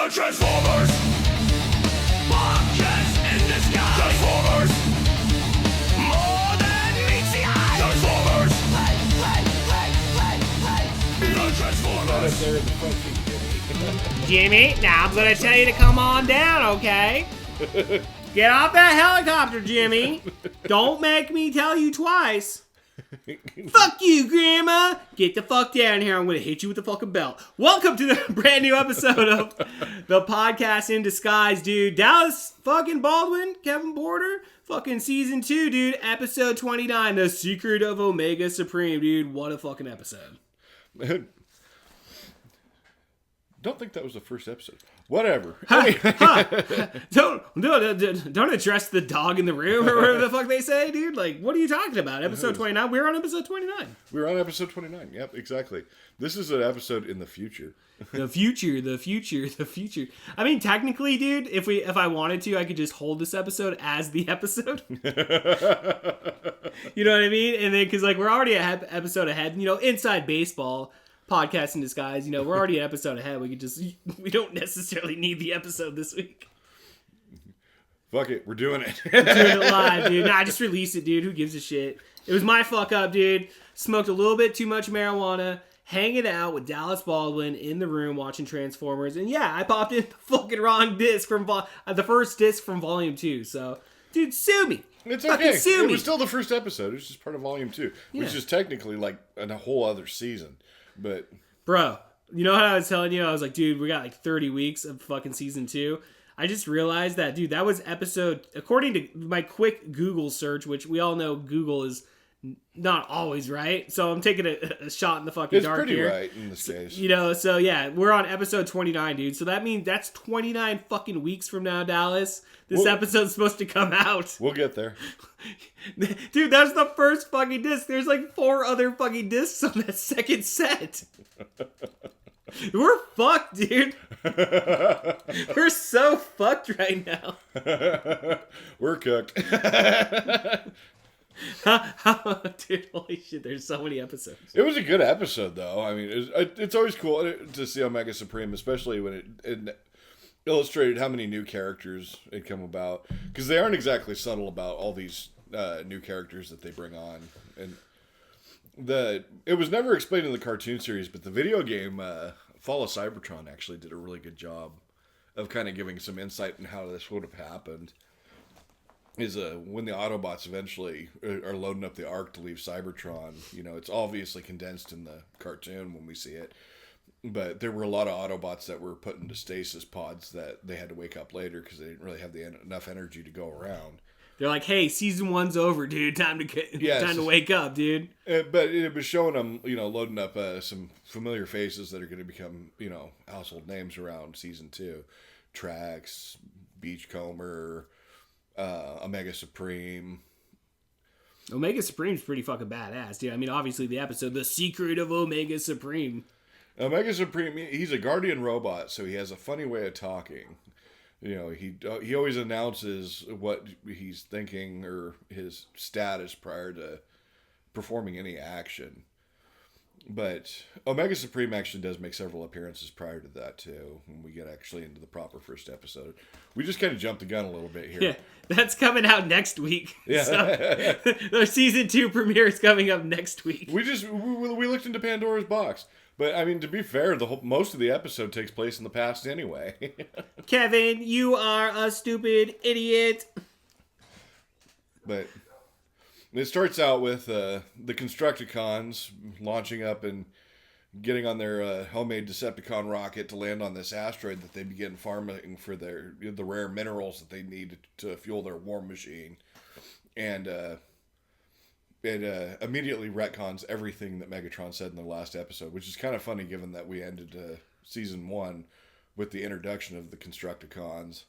The Transformers! Podcast in disguise! Transformers! More than meets the eye! Transformers! The Transformers! Jimmy, now I'm gonna tell you to come on down, okay? Get off that helicopter, Jimmy. Don't make me tell you twice. Fuck you, Grandma! Get the fuck down here. I'm gonna hit you with the fucking belt. Welcome to the brand new episode of the Podcast in Disguise, dude. Dallas fucking Baldwin, Kevin Porter, fucking season 2, dude. Episode 29, The Secret of Omega Supreme, dude. What a fucking episode. Don't think that was the first episode. Whatever. Don't address the dog in the room or whatever the fuck they say, dude. Like, what are you talking about? Episode 29? We're on episode 29. We're on episode 29. Yep, exactly. This is an episode in the future. The future. I mean, technically, dude, if I wanted to, I could just hold this episode as the episode. You know what I mean? And then, because, like, we're already an episode ahead. You know, Inside Baseball, Podcast in Disguise, you know, we're already an episode ahead. We don't necessarily need the episode this week. Fuck it, we're doing it. We're doing it live, dude. Nah, just release it, dude. Who gives a shit? It was my fuck up, dude. Smoked a little bit too much marijuana, hanging out with Dallas Baldwin in the room watching Transformers. And yeah, I popped in the fucking wrong disc from the first disc from Volume 2. So, dude, sue me. It's okay. It was still the first episode. It was just part of Volume 2, which is technically like a whole other season. But bro, you know how I was telling you? I was like, dude, we got like 30 weeks of fucking season 2. I just realized that, dude, that was episode, according to my quick Google search, which we all know Google is not always right. So I'm taking a shot in the fucking dark here. It's pretty right in this case. You know, so yeah, we're on episode 29, dude. So that means that's 29 fucking weeks from now, Dallas. This episode's supposed to come out. We'll get there. Dude, that's the first fucking disc. There's like 4 other fucking discs on that second set. We're fucked, dude. We're so fucked right now. We're cooked. Dude, holy shit, there's so many episodes. It was a good episode, though. I mean, it's always cool to see Omega Supreme, especially when it illustrated how many new characters had come about. Because they aren't exactly subtle about all these new characters that they bring on. And it was never explained in the cartoon series, but the video game Fall of Cybertron actually did a really good job of kind of giving some insight in how this would have happened. Is when the Autobots eventually are loading up the Ark to leave Cybertron, you know, it's obviously condensed in the cartoon when we see it. But there were a lot of Autobots that were put into stasis pods that they had to wake up later because they didn't really have enough energy to go around. They're like, hey, season 1's over, dude. Time to wake up, dude. But it was showing them, you know, loading up some familiar faces that are going to become, you know, household names around season 2. Trax, Beachcomber, Omega Supreme. Omega Supreme's pretty fucking badass, dude. I mean, obviously the episode, The Secret of Omega Supreme. Omega Supreme, he's a guardian robot, so he has a funny way of talking. You know, he always announces what he's thinking or his status prior to performing any action. But Omega Supreme actually does make several appearances prior to that, too, when we get actually into the proper first episode. We just kind of jumped the gun a little bit here. Yeah, that's coming out next week. Yeah. So, the season 2 premiere is coming up next week. We looked into Pandora's box. But, I mean, to be fair, most of the episode takes place in the past anyway. Kevin, you are a stupid idiot. But it starts out with the Constructicons launching up and getting on their homemade Decepticon rocket to land on this asteroid that they begin farming for the rare minerals that they need to fuel their war machine. And it immediately retcons everything that Megatron said in the last episode, which is kind of funny given that we ended season 1 with the introduction of the Constructicons,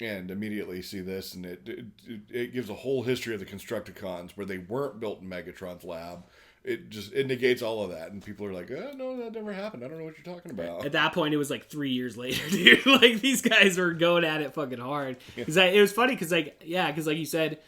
and immediately see this, and it gives a whole history of the Constructicons where they weren't built in Megatron's lab. It negates all of that, and people are like, oh, no, that never happened. I don't know what you're talking about. At that point, it was like 3 years later, dude. Like, these guys were going at it fucking hard. Because it was funny, because like you said,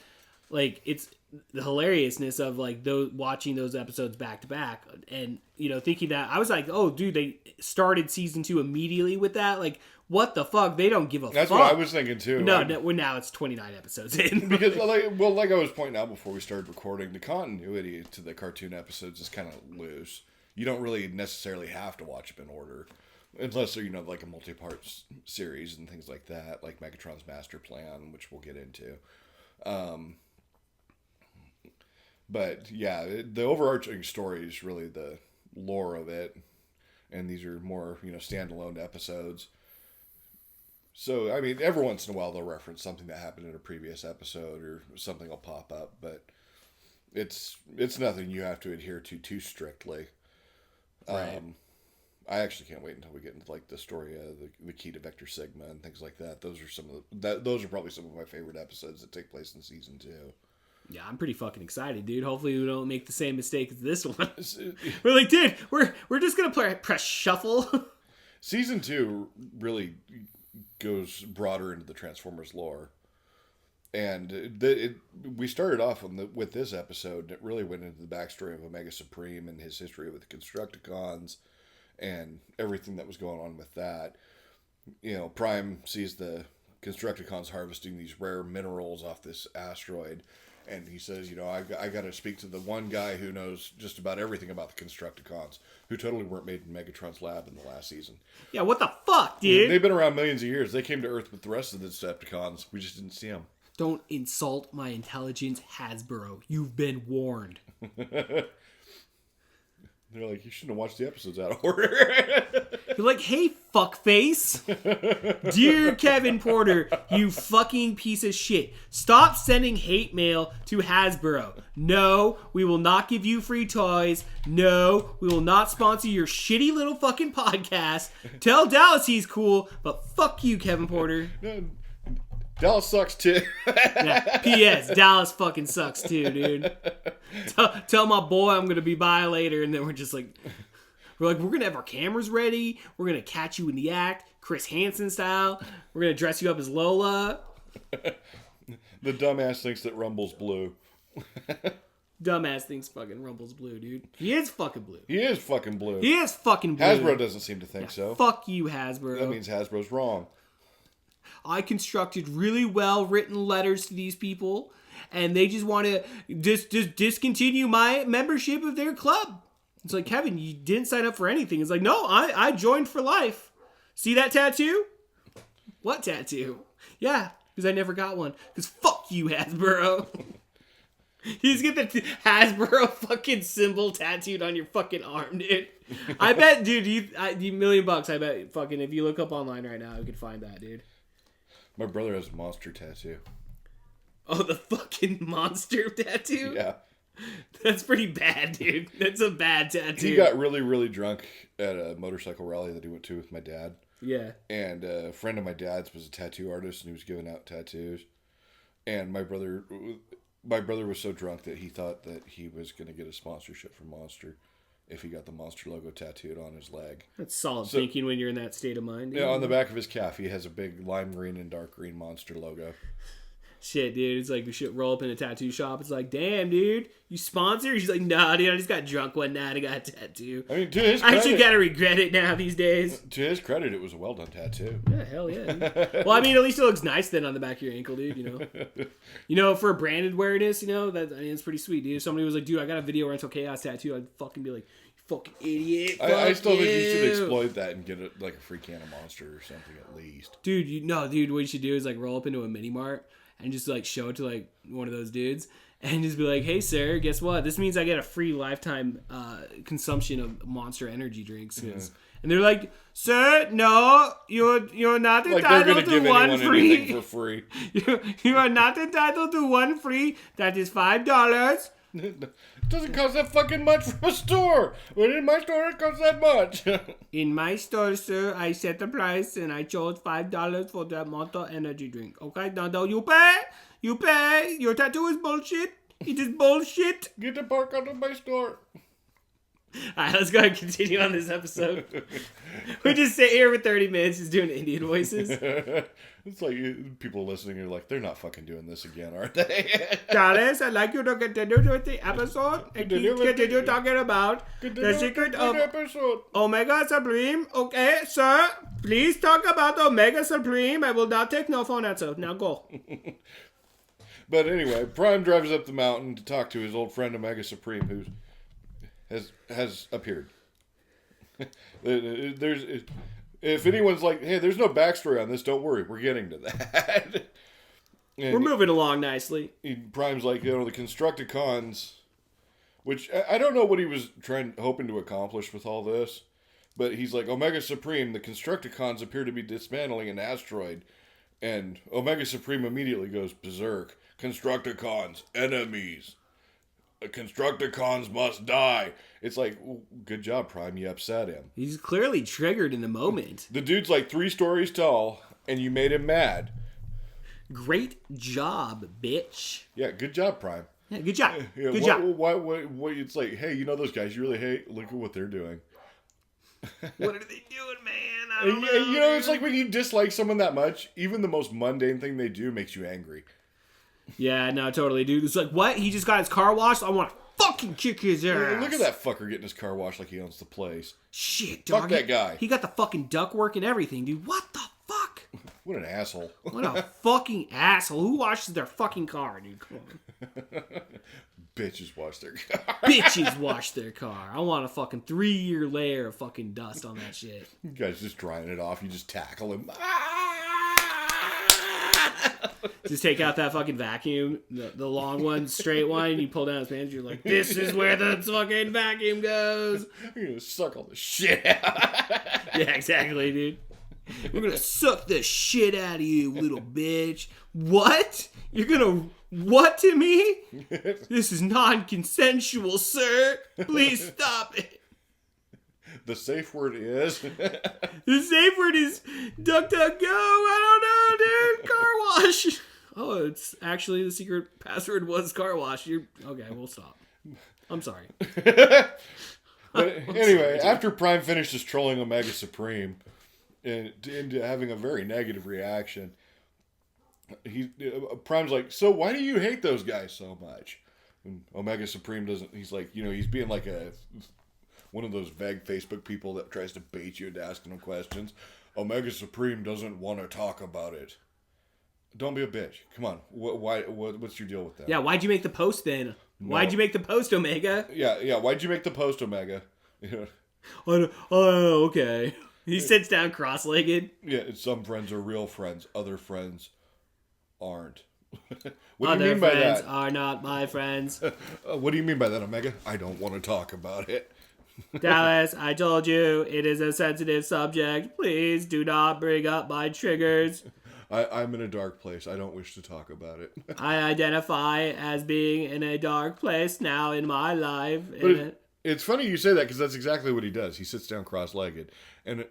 like it's the hilariousness of like those watching those episodes back to back, and thinking that I was like, oh dude, they started season 2 immediately with that. Like, what the fuck? They don't give a fuck. That's what I was thinking too. No, now it's 29 episodes in. Because like I was pointing out before we started recording, the continuity to the cartoon episodes is kind of loose. You don't really necessarily have to watch them in order. Unless they're, like a multi-part series and things like that, like Megatron's Master Plan, which we'll get into. But yeah, the overarching story is really the lore of it. And these are more, standalone episodes. So, I mean, every once in a while they'll reference something that happened in a previous episode or something will pop up. But it's nothing you have to adhere to too strictly. Right. I actually can't wait until we get into like the story of the key to Vector Sigma and things like that. Those are those are probably some of my favorite episodes that take place in season 2. Yeah, I'm pretty fucking excited, dude. Hopefully we don't make the same mistake as this one. We're like, dude, we're just gonna press shuffle. Season 2 really goes broader into the Transformers lore, and we started off with this episode. And it really went into the backstory of Omega Supreme and his history with the Constructicons. And everything that was going on with that. Prime sees the Constructicons harvesting these rare minerals off this asteroid. And he says, I got to speak to the one guy who knows just about everything about the Constructicons, who totally weren't made in Megatron's lab in the last season. Yeah, what the fuck, dude? They've been around millions of years. They came to Earth with the rest of the Decepticons. We just didn't see them. Don't insult my intelligence, Hasbro. You've been warned. They're like, you shouldn't have watched the episodes out of order. You're like, hey, fuckface. Dear Kevin Porter, you fucking piece of shit. Stop sending hate mail to Hasbro. No, we will not give you free toys. No, we will not sponsor your shitty little fucking podcast. Tell Dallas he's cool, but fuck you, Kevin Porter. Dallas sucks too. Yeah. P.S. Dallas fucking sucks too, dude. Tell my boy I'm gonna be by later, and then we're gonna have our cameras ready. We're gonna catch you in the act, Chris Hansen style. We're gonna dress you up as Lola. The dumbass thinks that Rumble's blue. Dumbass thinks fucking Rumble's blue, dude. He is fucking blue. He is fucking blue. He is fucking blue. Hasbro doesn't seem to think so. Fuck you, Hasbro. That means Hasbro's wrong. I constructed really well written letters to these people, and they just want to just discontinue my membership of their club. It's like, Kevin, you didn't sign up for anything. It's like, no, I joined for life. See that tattoo? What tattoo? Yeah, because I never got one. Because fuck you, Hasbro. You just get the Hasbro fucking symbol tattooed on your fucking arm, dude. I bet, dude, you $1 million, I bet fucking if you look up online right now, you can find that, dude. My brother has a monster tattoo. Oh, the fucking monster tattoo? Yeah. That's pretty bad, dude. That's a bad tattoo. He got really, really drunk at a motorcycle rally that he went to with my dad. Yeah. And a friend of my dad's was a tattoo artist, and he was giving out tattoos. And my brother was so drunk that he thought that he was going to get a sponsorship from Monster if he got the Monster logo tattooed on his leg. That's solid thinking when you're in that state of mind. Dude. Yeah, on the back of his calf, he has a big lime green and dark green Monster logo. Shit, dude. It's like we should roll up in a tattoo shop. It's like, damn, dude, you sponsor? He's like, nah, dude, I just got drunk one night. I got a tattoo. I mean, to his I actually gotta regret it now these days. To his credit, it was a well-done tattoo. Yeah, hell yeah. Dude. Well, I mean, at least it looks nice then on the back of your ankle, dude, for branded awareness, it's pretty sweet, dude. If somebody was like, dude, I got a Video Rental Chaos tattoo, I'd fucking be like, fucking idiot. I still think you should exploit that and get a free can of Monster or something at least. Dude, what you should do is like roll up into a mini mart and just like show it to like one of those dudes and just be like, hey sir, guess what? This means I get a free lifetime consumption of Monster energy drinks. Yeah. And they're like, sir, no, you're not entitled to one free. For free. You are not entitled to one free. That is $5. It doesn't cost that fucking much from a store. But in my store, it costs that much. In my store, sir, I set the price and I chose $5 for that Monster energy drink. Okay, now you pay. You pay. Your tattoo is bullshit. It is bullshit. Get the bark out of my store. All right, let's go ahead and continue on this episode. We just sit here for 30 minutes just doing Indian voices. It's like people listening are like, they're not fucking doing this again, are they? Dallas, I'd like you to continue with the episode and continue talking about the secret of episode. Omega Supreme. Okay, sir, please talk about Omega Supreme. I will not take no for an answer. Now go. But anyway, Prime drives up the mountain to talk to his old friend Omega Supreme, who has appeared. If anyone's like, hey, there's no backstory on this, don't worry, we're getting to that. We're moving along nicely. Prime's like, the Constructicons, which I don't know what he was hoping to accomplish with all this, but he's like, Omega Supreme, the Constructicons appear to be dismantling an asteroid, and Omega Supreme immediately goes berserk. Constructicons, enemies. Constructicons must die. It's like, good job, Prime. You upset him. He's clearly triggered in the moment. The dude's like 3 stories tall, and you made him mad. Great job, bitch. Yeah, good job, Prime. Yeah, good job. Yeah, good job. What? It's like, hey, you know those guys you really hate? Look at what they're doing. What are they doing, man? I don't know. You know, it's like when you dislike someone that much, even the most mundane thing they do makes you angry. Yeah, no, totally, dude. It's like, what? He just got his car washed? I want to fucking kick his ass. Look at that fucker getting his car washed like he owns the place. Shit, dog. Fuck that guy. He got the fucking ductwork and everything, dude. What the fuck? What an asshole. What a fucking asshole. Who washes their fucking car, dude? Come on. Bitches wash their car. Bitches wash their car. I want a fucking 3-year layer of fucking dust on that shit. You guys just drying it off. You just tackle him. Just take out that fucking vacuum, the long one, straight one, and you pull down his pants. You're like, this is where the fucking vacuum goes. You're gonna suck all the shit out. Yeah, exactly, dude. We're gonna suck the shit out of you, little bitch. What? You're gonna what to me? This is non-consensual, sir. Please stop it. The safe word is... The safe word is duck, duck, go. I don't know, dude. Car wash. Oh, it's actually the secret password was car wash. Okay, we'll stop. I'm sorry. But anyway, after Prime finishes trolling Omega Supreme and into having a very negative reaction, Prime's like, so why do you hate those guys so much? And Omega Supreme doesn't. He's like, he's being like one of those vague Facebook people that tries to bait you into asking them questions. Omega Supreme doesn't want to talk about it. Don't be a bitch. Come on. What's your deal with that? Yeah, why'd you make the post then? No. Why'd you make the post, Omega? Yeah. Why'd you make the post, Omega? Oh, okay. He sits down cross-legged. Yeah, some friends are real friends. Other friends aren't. What do you mean by that? Other friends are not my friends. What do you mean by that, Omega? I don't want to talk about it. Dallas, I told you, it is a sensitive subject. Please do not bring up my triggers. I'm in a dark place. I don't wish to talk about it. I identify as being in a dark place now in my life. But it's funny you say that because that's exactly what he does. He sits down cross-legged. And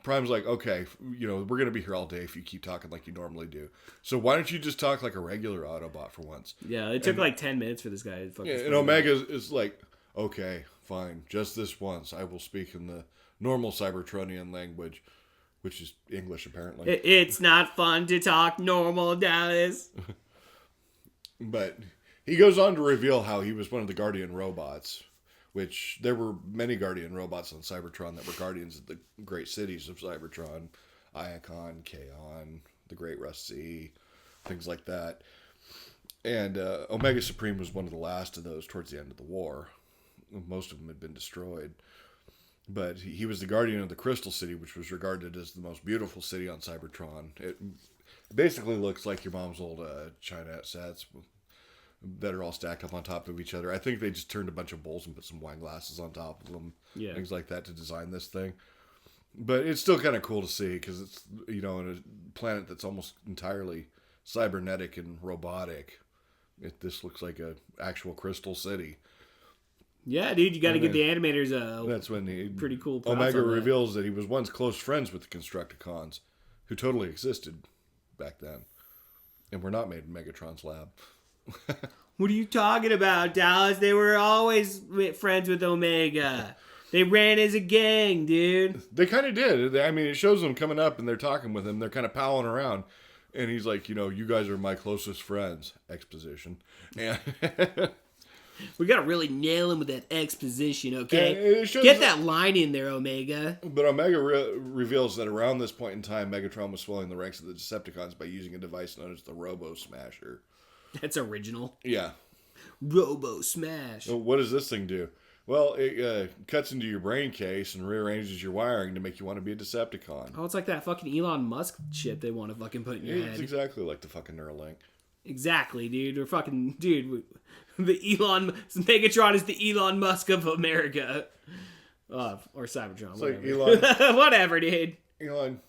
Prime's like, okay, we're going to be here all day if you keep talking like you normally do. So why don't you just talk like a regular Autobot for once? Yeah, it took like 10 minutes for this guy to fucking and Omega is like, okay, fine, just this once. I will speak in the normal Cybertronian language, which is English, apparently. It's not fun to talk normal, Dallas. But he goes on to reveal how he was one of the Guardian robots, which there were many Guardian robots on Cybertron that were guardians of the great cities of Cybertron. Iacon, Kaon, the Great Rust Sea, things like that. And Omega Supreme was one of the last of those towards the end of the war. Most of them had been destroyed. But he was the guardian of the Crystal City, which was regarded as the most beautiful city on Cybertron. It basically looks like your mom's old China sets that are all stacked up on top of each other. I think they just turned a bunch of bowls and put some wine glasses on top of them. Yeah. Things like that to design this thing. But it's still kind of cool to see because it's, in a planet that's almost entirely cybernetic and robotic. This looks like an actual crystal city. Yeah, dude, you got to give the animators that's when pretty cool. Omega reveals that he was once close friends with the Constructicons, who totally existed back then, and were not made in Megatron's lab. What are you talking about, Dallas? They were always friends with Omega. They ran as a gang, dude. They kind of did. I mean, it shows them coming up and they're talking with him. They're kind of palling around. And he's like, you guys are my closest friends. Exposition. And We gotta really nail him with that exposition, okay? it shows Get that line in there, Omega. But Omega reveals that around this point in time, Megatron was swelling the ranks of the Decepticons by using a device known as the Robo Smasher. That's original. Yeah. Robo Smash. So what does this thing do? Well, it cuts into your brain case and rearranges your wiring to make you want to be a Decepticon. Oh, it's like that fucking Elon Musk shit they want to fucking put in your It's head. exactly like the fucking Neuralink. Exactly, dude. We're fucking... Dude, Megatron is the Elon Musk of America. Or Cybertron. It's Whatever. like, Elon, Whatever, dude. Elon,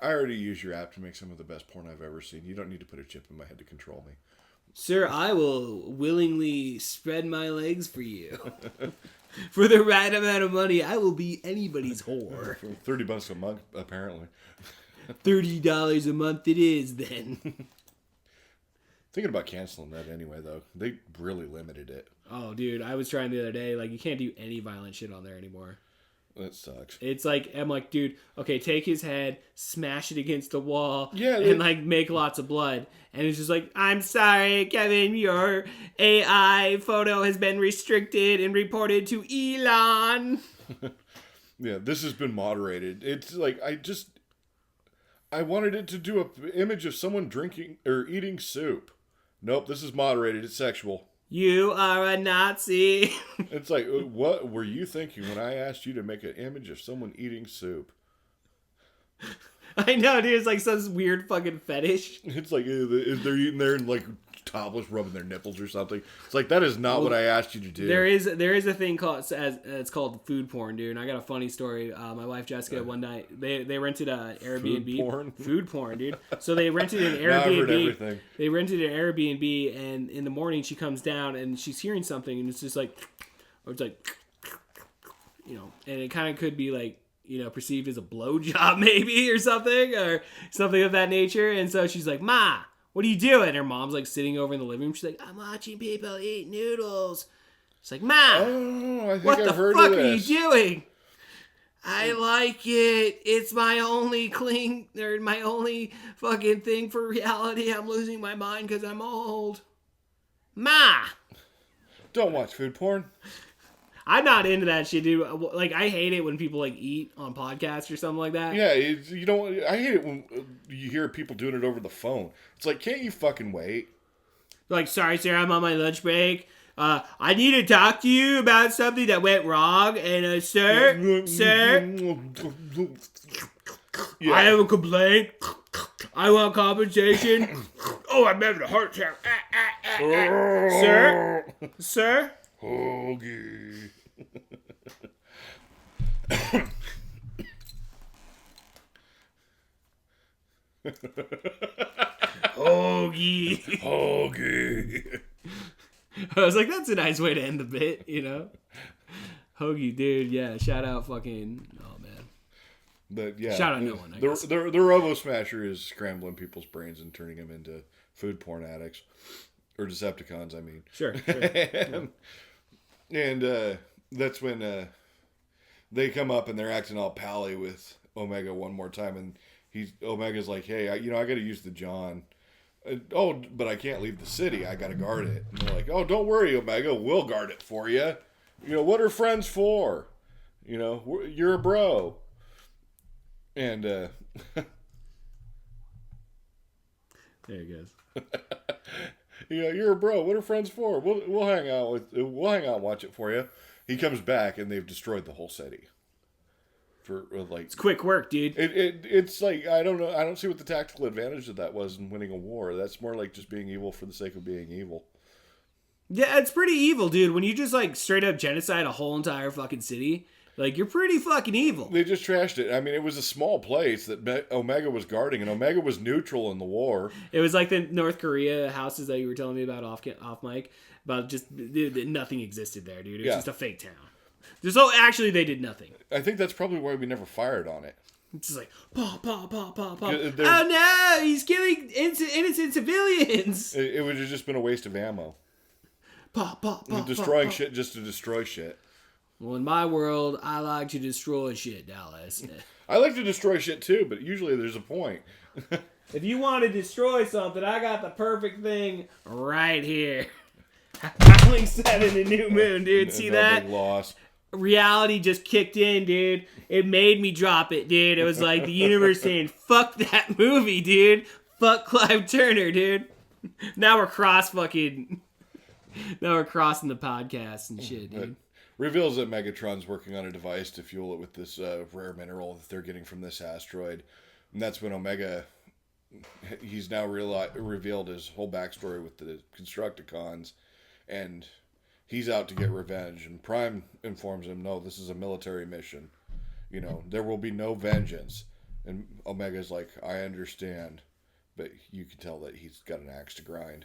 I already use your app to make some of the best porn I've ever seen. You don't need to put a chip in my head to control me. Sir, I will willingly spread my legs for you. For the right amount of money, I will be anybody's whore. $30 a month, apparently. $30 a month it is, then. Thinking about canceling that anyway, though. They really limited it. Oh, dude, I was trying the other day. Like, you can't do any violent shit on there anymore. That sucks. It's like, I'm like, dude, okay, take his head, smash it against the wall, Yeah, and like make lots of blood. And it's just like, I'm sorry, Kevin, your AI photo has been restricted and reported to Elon. Yeah, this has been moderated. It's like, I wanted it to do an image of someone drinking or eating soup. Nope, this is moderated. It's sexual. You are a Nazi. It's like, what were you thinking when I asked you to make an image of someone eating soup? I know, dude. It's like some weird fucking fetish. It's like, they're eating there and like topless, rubbing their nipples or something. It's like, that is not what I asked you to do. There is a thing called it's called food porn, dude. And I got a funny story. My wife Jessica one night they rented a Airbnb. Food porn, dude. So they rented an Now I've heard Airbnb. everything. They rented an Airbnb, and in the morning she comes down and she's hearing something, and it's just like, or it's like, and it kind of could be like, perceived as a blowjob maybe or something of that nature. And so she's like, Ma, what are you doing? Her mom's like sitting over in the living room. She's like, I'm watching people eat noodles. She's like, Ma, Oh, I think what I've the heard fuck of are you this. doing? I like it. It's my only my only fucking thing for reality. I'm losing my mind because I'm old. Ma, Don't watch food porn. I'm not into that shit, dude. Like, I hate it when people like eat on podcasts or something like that. Yeah, you don't. I hate it when you hear people doing it over the phone. It's like, can't you fucking wait? Like, sorry, sir, I'm on my lunch break. I need to talk to you about something that went wrong. And, sir, Yeah. I have a complaint. I want compensation. Oh, I'm having a heart attack. Sir? Hoagie. Hoagie. Hoagie. I was like, that's a nice way to end the bit, Hoagie, dude, yeah. Shout out fucking... Oh, man. But yeah, Shout out no one, I guess. The Robo Smasher is scrambling people's brains and turning them into food porn addicts. Or Decepticons, I mean. Sure. And that's when they come up and they're acting all pally with Omega one more time, and Omega's like, hey, I got to use the John. But I can't leave the city. I got to guard it. And they're like, oh, don't worry, Omega. We'll guard it for you. What are friends for? You're a bro. And There he goes. You're a bro. What are friends for? We'll hang out and watch it for you. He comes back and they've destroyed the whole city. For like, It's quick work, dude. it's like, I don't know. I don't see what the tactical advantage of that was in winning a war. That's more like just being evil for the sake of being evil. Yeah, it's pretty evil, dude. When you just like straight up genocide a whole entire fucking city, like you're pretty fucking evil. They just trashed it. I mean, it was a small place that Omega was guarding, and Omega was neutral in the war. It was like the North Korea houses that you were telling me about off mic. About just nothing existed there, dude. It was just a fake town. So actually, they did nothing. I think that's probably why we never fired on it. It's just like, paw, paw, paw, paw, paw. Yeah, Oh no, he's killing innocent civilians. It would have just been a waste of ammo. Paw, paw, paw, Destroying paw, paw. shit just to destroy shit. Well, in my world, I like to destroy shit, Dallas. I like to destroy shit too, but usually there's a point. If you want to destroy something, I got the perfect thing right here. Howling 7 and New Moon, dude. See No that? big loss. Reality just kicked in, dude. It made me drop it, dude. It was like the universe saying, fuck that movie, dude. Fuck Clive Turner, dude. Now we're crossing the podcast and shit, dude. Reveals that Megatron's working on a device to fuel it with this rare mineral that they're getting from this asteroid. And that's when Omega, he's now revealed his whole backstory with the Constructicons. And he's out to get revenge. And Prime informs him, no, this is a military mission. You know, there will be no vengeance. And Omega's like, I understand. But you can tell that he's got an axe to grind.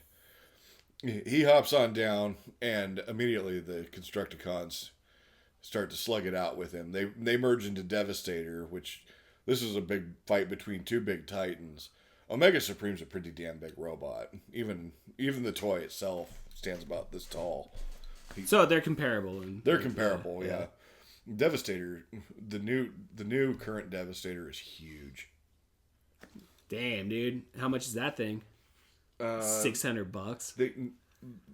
He hops on down, and immediately the Constructicons start to slug it out with him. They merge into Devastator, which this is a big fight between two big titans. Omega Supreme's a pretty damn big robot. Even the toy itself stands about this tall. So they're comparable. They're comparable, yeah. Devastator, the new current Devastator is huge. Damn, dude. How much is that thing? $600.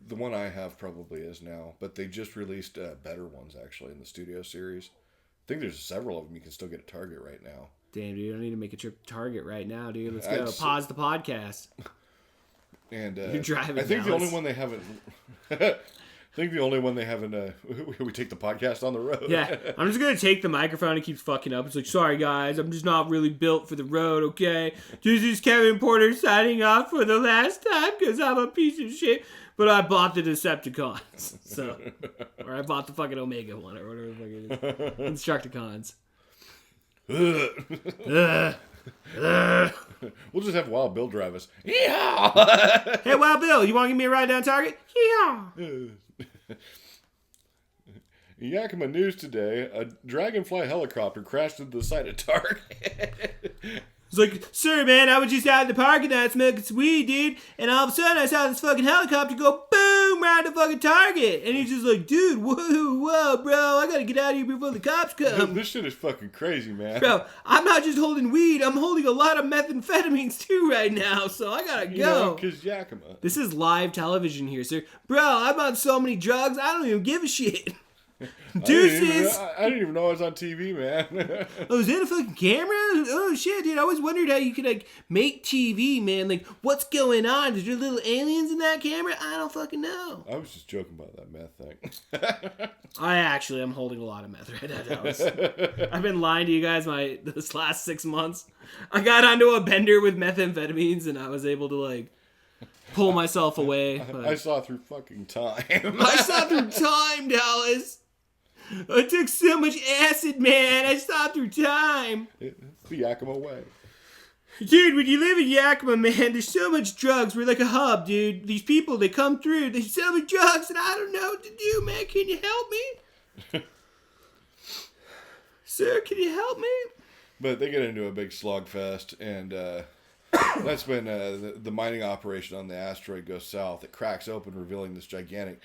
The one I have probably is now, but they just released better ones actually in the Studio series. I think there's several of them you can still get at Target right now. Damn, dude, I need to make a trip to Target right now, dude. Let's go. Pause the podcast. And you're driving. I think the only one they haven't. I think the only one they haven't. We take the podcast on the road. Yeah, I'm just gonna take the microphone and keep fucking up. It's like, sorry guys, I'm just not really built for the road. Okay, this is Kevin Porter signing off for the last time because I'm a piece of shit. But I bought the Decepticons, so or I bought the fucking Omega one or whatever the fuck it is. Constructicons. We'll just have Wild Bill drive us. Yeehaw! Hey, Wild Bill, you want to give me a ride down Target? Yeehaw! Yakima news today: a Dragonfly helicopter crashed into the site of Target. It's like, sir, man, I was just out in the parking lot smoking some weed, dude, and all of a sudden I saw this fucking helicopter go boom right to fucking Target, and he's just like, dude, whoa, bro, I gotta get out of here before the cops come. This shit is fucking crazy, man. Bro, I'm not just holding weed, I'm holding a lot of methamphetamines too right now, so I gotta go. You know, 'cause Yakima. This is live television here, sir. Bro, I'm on so many drugs, I don't even give a shit. Deuces! I didn't even know I was on TV, man. Oh, is that a fucking camera? Oh, shit, dude. I always wondered how you could, like, make TV, man. Like, what's going on? Is there little aliens in that camera? I don't fucking know. I was just joking about that meth thing. I actually am holding a lot of meth right now, Dallas. I've been lying to you guys this last 6 months. I got onto a bender with methamphetamines, and I was able to, like, pull myself away. I saw through fucking time. I saw through time, Dallas. I took so much acid, man. I saw through time. It's the Yakima way. Dude, when you live in Yakima, man, there's so much drugs. We're like a hub, dude. These people, they come through. There's so much drugs, and I don't know what to do, man. Can you help me? Sir, can you help me? But they get into a big slogfest, and that's when the mining operation on the asteroid goes south. It cracks open, revealing this gigantic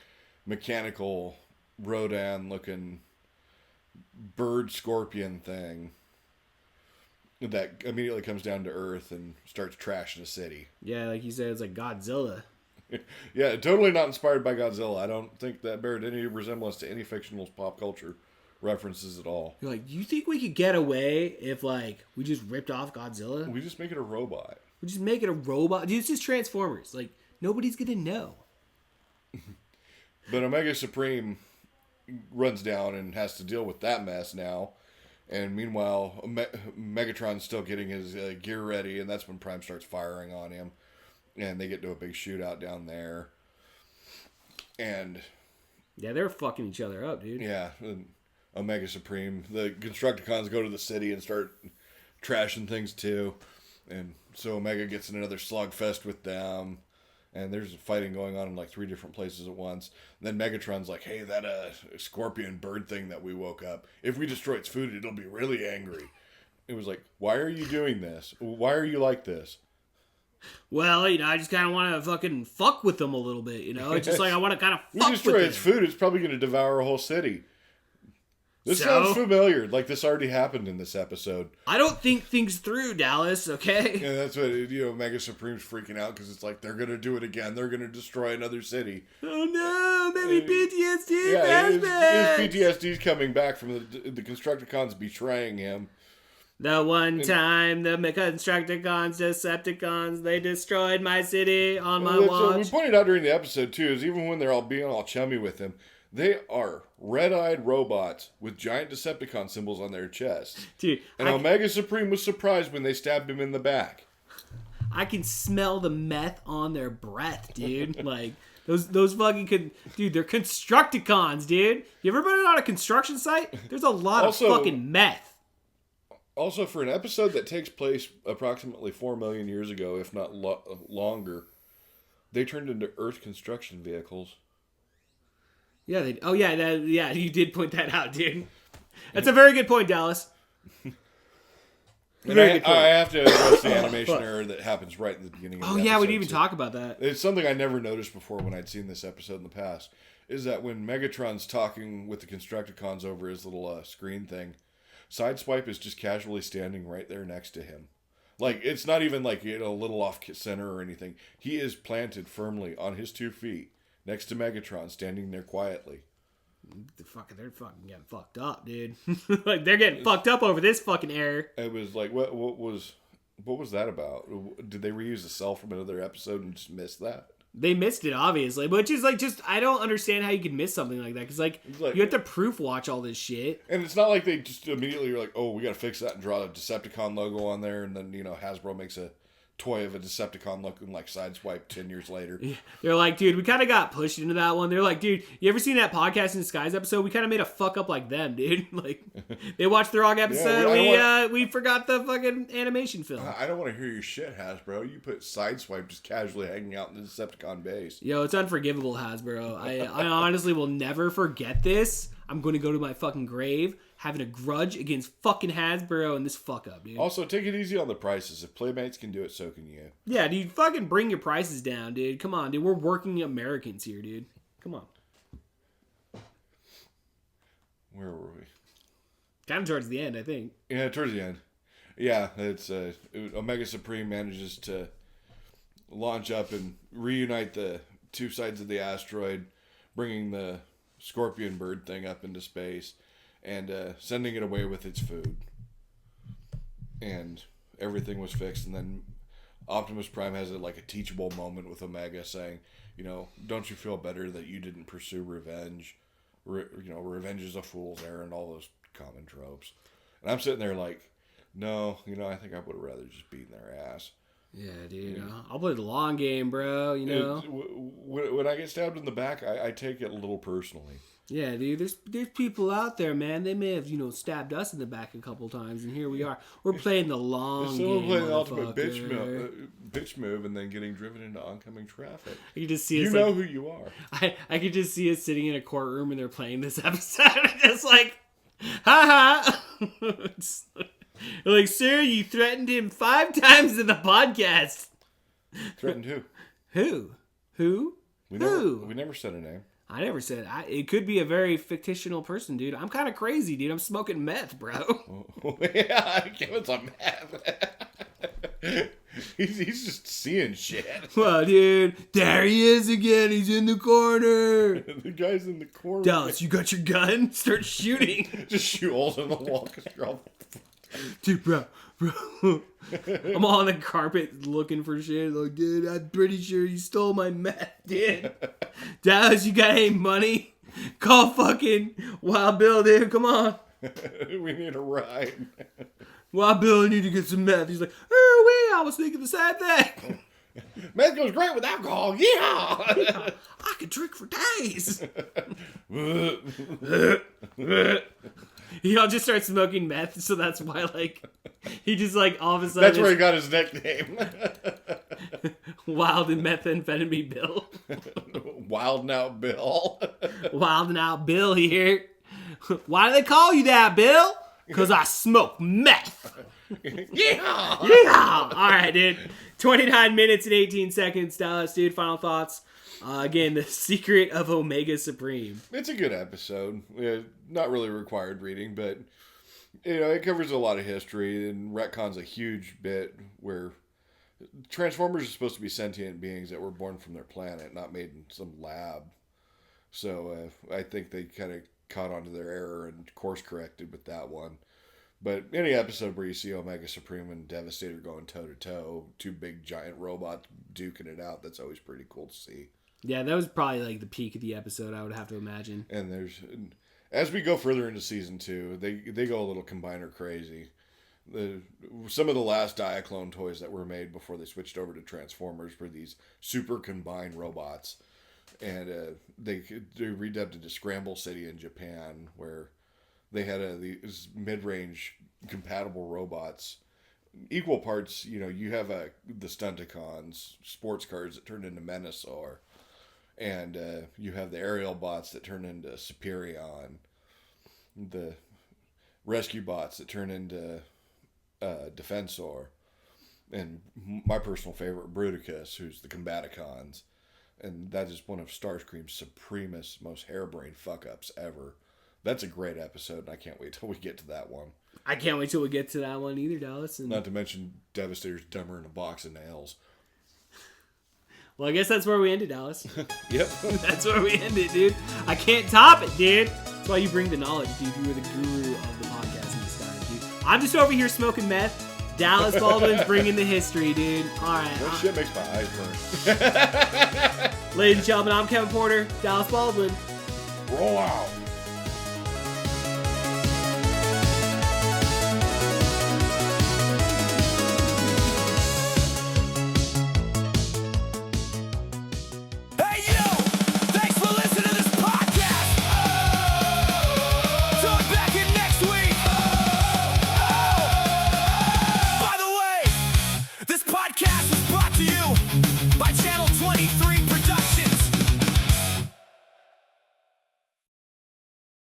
mechanical Rodan-looking bird scorpion thing that immediately comes down to Earth and starts trashing the city. Yeah, like you said, it's like Godzilla. Yeah, totally not inspired by Godzilla. I don't think that bears any resemblance to any fictional pop culture references at all. You're like, do you think we could get away if, like, we just ripped off Godzilla? We just make it a robot. We just make it a robot? Dude, it's just Transformers. Like, nobody's gonna know. But Omega Supreme runs down and has to deal with that mess now. And meanwhile, Megatron's still getting his gear ready, and that's when Prime starts firing on him. And they get to a big shootout down there. And yeah, they're fucking each other up, dude. yeah, Omega Supreme. The Constructicons go to the city and start trashing things too. And so Omega gets in another slugfest with them. And there's fighting going on in like 3 different places at once. And then Megatron's like, hey, that scorpion bird thing that we woke up, if we destroy its food, it'll be really angry. It was like, why are you doing this? Why are you like this? Well, you know, I just kind of want to fucking fuck with them a little bit, you know? It's just like I want to kind of fuck with them. We destroy its food, it's probably going to devour a whole city. This sounds familiar. Like this already happened in this episode. I don't think things through, Dallas, okay? And that's what, Mega Supreme's freaking out because it's like, they're going to do it again. They're going to destroy another city. Oh no, maybe PTSD. Yeah, his PTSD's coming back from the Constructicons betraying him. The one time the Constructicons, Decepticons, they destroyed my city on my watch. We pointed out during the episode, too, is even when they're all being all chummy with him, they are red-eyed robots with giant Decepticon symbols on their chests. Dude, and Omega Supreme was surprised when they stabbed him in the back. I can smell the meth on their breath, dude. Like, those fucking... Dude, they're Constructicons, dude. You ever been on a construction site? There's a lot of fucking meth. Also, for an episode that takes place approximately 4 million years ago, if not longer, they turned into Earth construction vehicles. Yeah, you did point that out, dude. That's a very good point, Dallas. I have to address the animation error that happens right in the beginning of the episode. Oh, yeah, we didn't even talk about that. It's something I never noticed before when I'd seen this episode in the past, is that when Megatron's talking with the Constructicons over his little screen thing, Sideswipe is just casually standing right there next to him. Like, it's not even like, a little off center or anything. He is planted firmly on his 2 feet next to Megatron, standing there quietly. They're fucking getting fucked up, dude. Like, they're getting fucked up over this fucking error. It was like, what was that about? Did they reuse a cell from another episode and just miss that? They missed it, obviously, which is like, just, I don't understand how you could miss something like that, because like you have to proof watch all this shit. And it's not like they just immediately are like, oh, we gotta fix that and draw a Decepticon logo on there, and then, Hasbro makes a toy of a Decepticon looking like Sideswipe 10 years later. Yeah. They're like, dude, we kind of got pushed into that one. They're like, dude, you ever seen that Podcast in Disguise episode? We kind of made a fuck up like them, dude. Like, they watched the wrong episode. We forgot the fucking animation film. I don't want to hear your shit, Hasbro. You put Sideswipe just casually hanging out in the Decepticon base. Yo, it's unforgivable, Hasbro. I honestly will never forget this. I'm going to go to my fucking grave having a grudge against fucking Hasbro and this fuck up, dude. Also, take it easy on the prices. If Playmates can do it, so can you. Yeah, dude, fucking bring your prices down, dude. Come on, dude. We're working Americans here, dude. Come on. Where were we? Kind of towards the end, I think. Yeah, towards the end. Yeah, it's Omega Supreme manages to launch up and reunite the 2 sides of the asteroid, bringing the scorpion bird thing up into space and sending it away with its food. And everything was fixed. And then Optimus Prime has a teachable moment with Omega saying, don't you feel better that you didn't pursue revenge? Revenge is a fool's errand, all those common tropes. And I'm sitting there like, no, I think I would have rather just beaten their ass. Yeah, dude. I'll play the long game, bro, When I get stabbed in the back, I take it a little personally. Yeah, dude. There's people out there, man. They may have, stabbed us in the back a couple times, and here we are. We're playing the long game, playing the ultimate bitch move, and then getting driven into oncoming traffic. I can just see us. Who you are. I could just see us sitting in a courtroom, and they're playing this episode, just like, ha ha. Like, sir, you threatened him 5 times in the podcast. Threatened who? Who? We never said a name. I never said. It could be a very fictional person, dude. I'm kind of crazy, dude. I'm smoking meth, bro. Yeah, give us some meth. He's just seeing shit. Well, dude, there he is again. He's in the corner. The guy's in the corner. Dallas, you got your gun? Start shooting. Just shoot holes in the wall because you're all... Dude, bro. I'm on the carpet looking for shit. Like, dude, I'm pretty sure you stole my meth, dude. Dallas, you got any money? Call fucking Wild Bill, dude. Come on. We need a ride. Wild Bill, I need to get some meth. He's like, oh, I was thinking the same thing. Meth goes great with alcohol. Yeah. I could drink for days. He'll just start smoking meth, so that's why, he just, all of a sudden... That's where he got his nickname. Wild and Methamphetamine Bill. Wild Now Bill. Wild Now Bill here. Why do they call you that, Bill? Because I smoke meth. Yeehaw! Yeah! All right, dude. 29 minutes and 18 seconds, Dallas, dude. Final thoughts. Again, the secret of Omega Supreme. It's a good episode. Yeah, not really required reading, but it covers a lot of history and retcons a huge bit where Transformers are supposed to be sentient beings that were born from their planet, not made in some lab. So I think they kind of caught onto their error and course corrected with that one. But any episode where you see Omega Supreme and Devastator going toe to toe, two big giant robots duking it out, that's always pretty cool to see. Yeah, that was probably like the peak of the episode, I would have to imagine. And as we go further into season 2, they go a little combiner crazy. Some of the last Diaclone toys that were made before they switched over to Transformers were these super combined robots. And they redubbed into Scramble City in Japan, where they had these mid-range compatible robots. Equal parts, you have the Stunticons, sports cars that turn into Menasor. And you have the aerial bots that turn into Superion. The rescue bots that turn into Defensor. And my personal favorite, Bruticus, who's the Combaticons. And that is one of Starscream's supremest, most harebrained fuck-ups ever. That's a great episode, and I can't wait till we get to that one. I can't wait till we get to that one either, Dallas. Not to mention Devastator's dumber than a box of nails. Well, I guess that's where we ended, Dallas. Yep. That's where we ended, dude. I can't top it, dude. That's why you bring the knowledge, dude. You are the guru of the podcasting style, dude. I'm just over here smoking meth. Dallas Baldwin's bringing the history, dude. All right. That shit makes my eyes burn. Ladies and gentlemen, I'm Kevin Porter. Dallas Baldwin. Roll out.